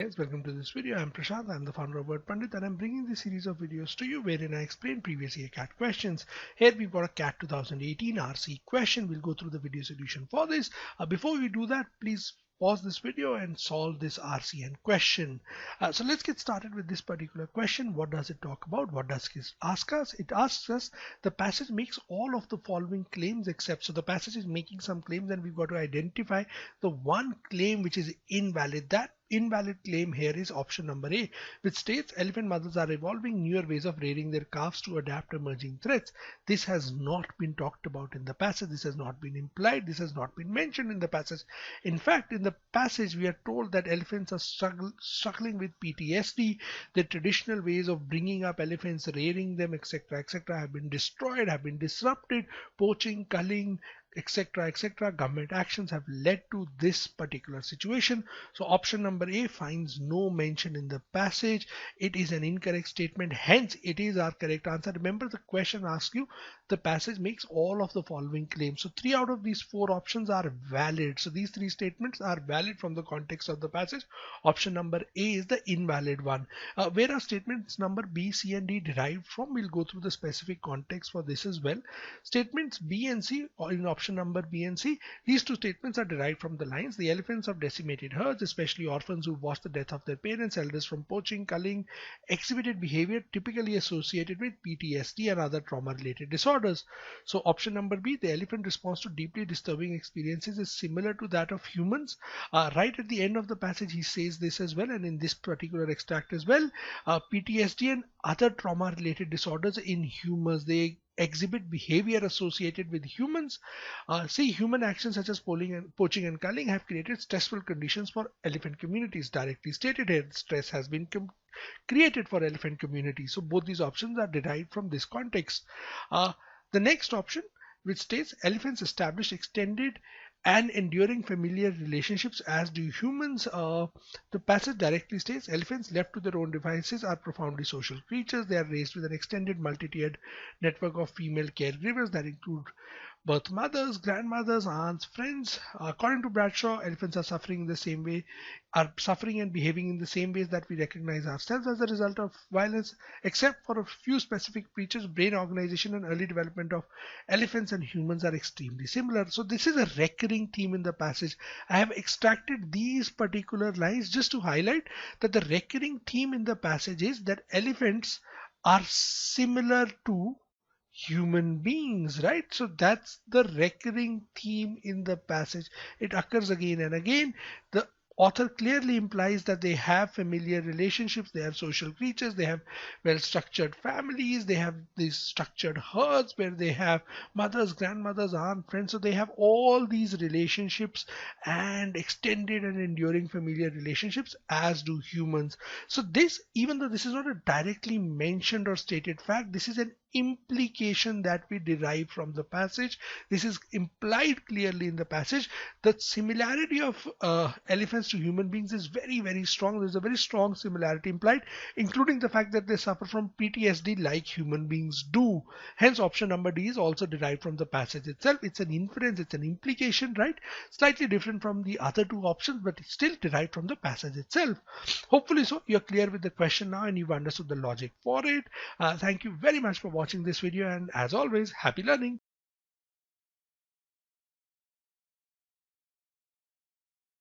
Guys, welcome to this video. I'm Prashant, I'm the founder of Word Pandit, and I'm bringing this series of videos to you wherein I explain previous year CAT questions. Here we've got a CAT 2018 RC question. We'll go through the video solution for this. Before we do that, please pause this video and solve this RCN question. So let's get started with this particular question. What does it talk about? What does it ask us? It asks us, the passage makes all of the following claims except. So the passage is making some claims and we've got to identify the one claim which is invalid. That invalid claim here is option number A, which states elephant mothers are evolving newer ways of rearing their calves to adapt emerging threats. This has not been talked about in the passage. This has not been implied. This has not been mentioned in the passage. In fact, in the passage we are told that elephants are struggling with PTSD. The traditional ways of bringing up elephants, rearing them, etc., have been destroyed, have been disrupted. Poaching, culling, etc., government actions have led to this particular situation. So option number A finds no mention in the passage. It is an incorrect statement, hence it is our correct answer. Remember, the question asks you the passage makes all of the following claims. So 3 out of these 4 options are valid. So these 3 statements are valid from the context of the passage. Option number A is the invalid one. Where are statements number B, C and D derived from? We'll go through the specific context for this as well. Statements B and C, or in option number B and C, these 2 statements are derived from the lines: the elephants of decimated herds, especially orphans who watched the death of their parents, elders from poaching, culling, exhibited behavior typically associated with PTSD and other trauma-related disorders. So option number B, the elephant response to deeply disturbing experiences, is similar to that of humans. Right at the end of the passage he says this as well, and in this particular extract as well, PTSD and other trauma-related disorders in humans, they exhibit behavior associated with humans. See, human actions such as poaching and culling have created stressful conditions for elephant communities. Directly stated here, stress has been created for elephant communities. So both these options are derived from this context. The next option, which states elephants establish extended and enduring familiar relationships, as do humans. The passage directly states elephants left to their own devices are profoundly social creatures. They are raised with an extended multi-tiered network of female caregivers that include birth mothers, grandmothers, aunts, friends. According to Bradshaw, elephants are suffering and behaving in the same ways that we recognize ourselves as a result of violence, except for a few specific features. Brain organization and early development of elephants and humans are extremely similar. So this is a recurring theme in the passage. I have extracted these particular lines just to highlight that the recurring theme in the passage is that elephants are similar to human beings, right? So that's the recurring theme in the passage. It occurs again and again. The author clearly implies that they have familiar relationships, they are social creatures, they have well-structured families, they have these structured herds where they have mothers, grandmothers, aunts, friends. So they have all these relationships and extended and enduring familiar relationships, as do humans. So this, even though this is not a directly mentioned or stated fact, this is an implication that we derive from the passage. This is implied clearly in the passage. The similarity of elephants to human beings is very, very strong. There's a very strong similarity implied, including the fact that they suffer from PTSD like human beings do. Hence option number D is also derived from the passage itself. It's an inference, it's an implication, right? Slightly different from the other 2 options, but it's still derived from the passage itself. Hopefully so you're clear with the question now and you've understood the logic for it. Thank you very much for watching this video, and as always, happy learning.